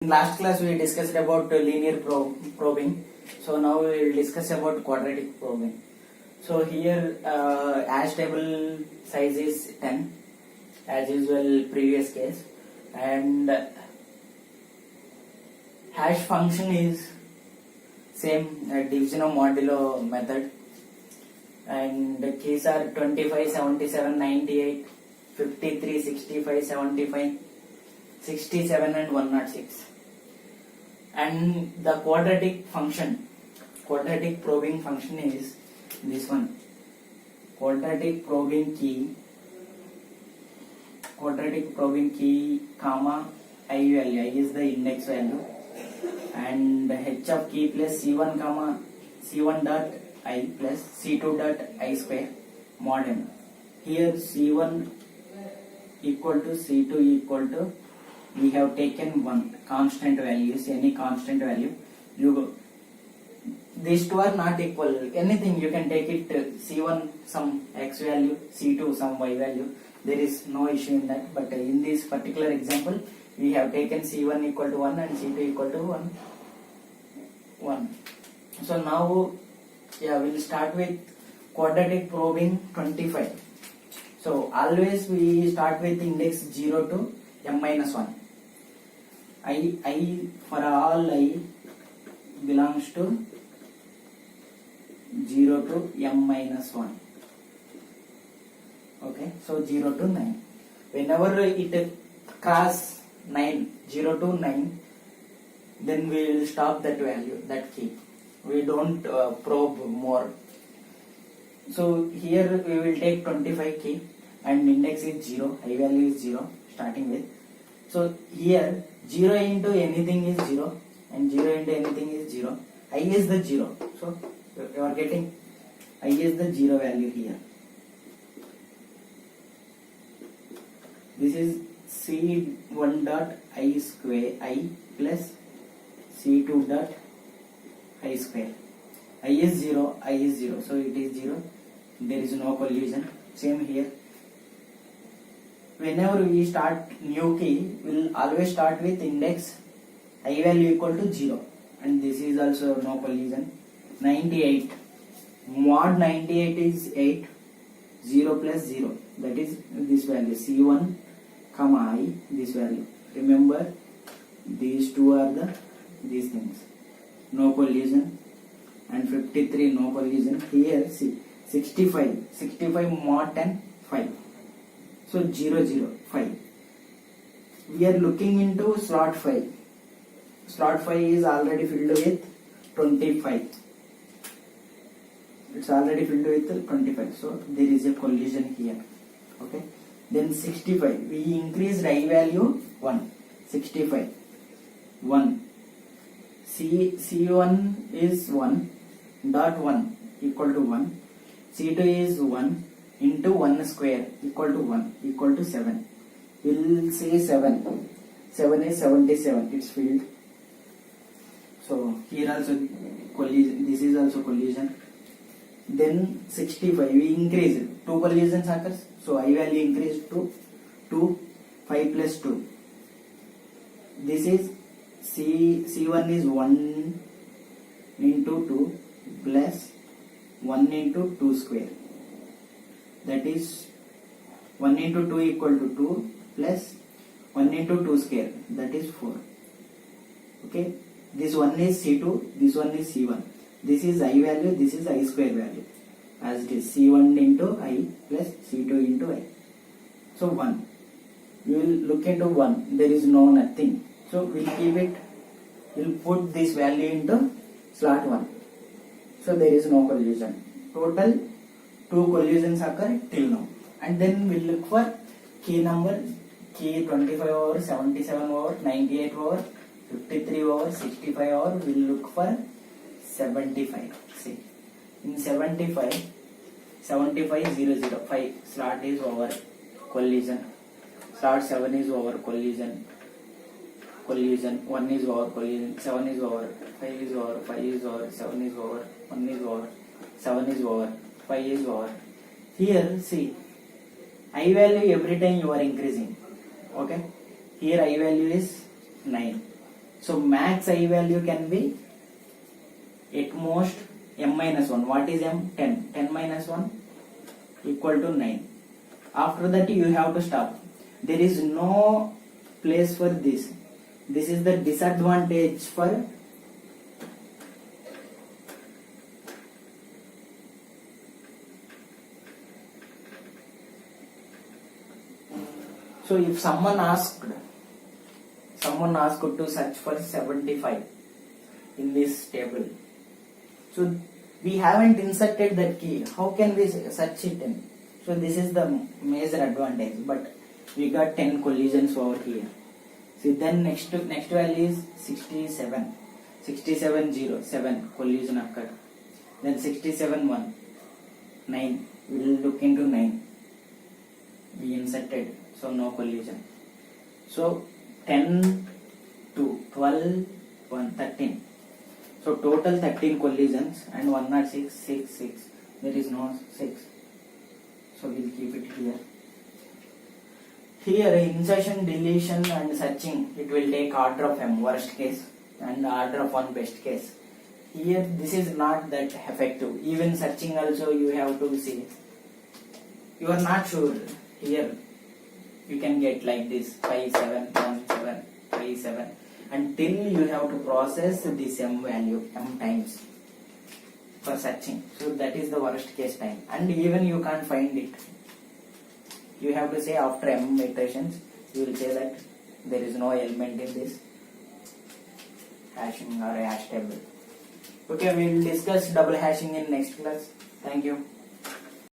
In last class we discussed about linear probing. So now we will discuss about quadratic probing. So here hash table size is 10 as usual previous case, and hash function is same division of modulo method, and the keys are 25, 77, 98, 53, 65, 75, 67 and 106. And the quadratic probing function is this one. Quadratic probing key comma I value. I is the index value, and h of key plus c1 comma c1 dot I plus c2 dot I square mod m. Here c1 equal to c2 equal to, we have taken one constant values, any constant value. These two are not equal, anything you can take it, c1 some x value, c2 some y value, there is no issue in that. But in this particular example we have taken c1 equal to 1 and c2 equal to 1. So now we'll start with quadratic probing 25. So always we start with index 0 to m minus 1. I for all I belongs to 0 to m minus 1. Okay, so 0 to 9. Whenever it cross 9, 0 to 9, then we will stop that value, that key. We don't probe more. So here we will take 25 key and index is 0, I value is 0 starting with. So here 0 into anything is 0 and 0 into anything is 0. I is the 0. So you are getting I is the 0 value here. This is c1 dot I square I plus c2 dot I square. I is 0, I is 0. So it is 0. There is no collision. Same here. Whenever we start new key, we will always start with index I value equal to 0, and this is also no collision. 98, mod 98 is 8, 0 plus 0, that is this value, c1 comma I, this value. Remember, these two are these things, no collision. And 53 no collision. Here see 65 mod 10 5. So 0 0 5. We are looking into slot 5. Slot 5 is already filled with 25. It's already filled with 25. So there is a collision here. Okay. Then 65. We increased I value 1. 65 1. C1 is 1 dot 1 equal to 1. C2 is 1 into 1 square equal to 1 equal to 7. We'll say 7. 7 is 77. It's filled. So here also collision. This is also collision. Then 65. We increase it. 2 collisions occurs. So I value increased to 2. 5 plus 2. This is C1 is 1 into 2 plus 1 into 2 square. That is 1 into 2 equal to 2 plus 1 into 2 square, that is 4. Okay, this one is C2, this one is C1. This is I value, this is I square value. As it is C1 into I plus C2 into I. So 1. We will look into 1. There is no nothing. So we will keep it. We will put this value into slot 1. So there is no collision. Total 2 collisions occur till now. And then we will look for key number, key 25 over, 77 over, 98 over, 53 over, 65 over. We will look for 75. See, in 75 0 0 5 slot is over, collision. Slot 7 is over, collision. 1 is over, collision. 7 is over, 5 is over, 5 is over, 7 is over, 1 is over, 7 is over, 5 is over. Here see, I value every time you are increasing. Okay, here I value is 9. So max I value can be at most m minus 1. What is m? 10. 10 minus 1 equal to 9. After that you have to stop. There is no place for this. This is the disadvantage for so if someone asked to search for 75 in this table. So we haven't inserted that key. How can we search it in? So this is the major advantage. But we got 10 collisions over here. See, then next value is 67. 67 0 7 collision occurred. Then 67 1 9. We will look into 9. We inserted, so no collision. So 10 2 12 1 13. So total 13 collisions and 106 6 6. There is no 6. So we'll keep it here. Here insertion, deletion and searching, it will take order of m, worst case, and order of 1, best case. Here this is not that effective. Even searching also you have to see. You are not sure. Here you can get like this 5 7 1 7 5 7 until you have to process this m value m times for searching. So that is the worst case time, and even you can't find it. You have to say after m iterations, you will say that there is no element in this hashing or hash table. Okay, we will discuss double hashing in next class. Thank you.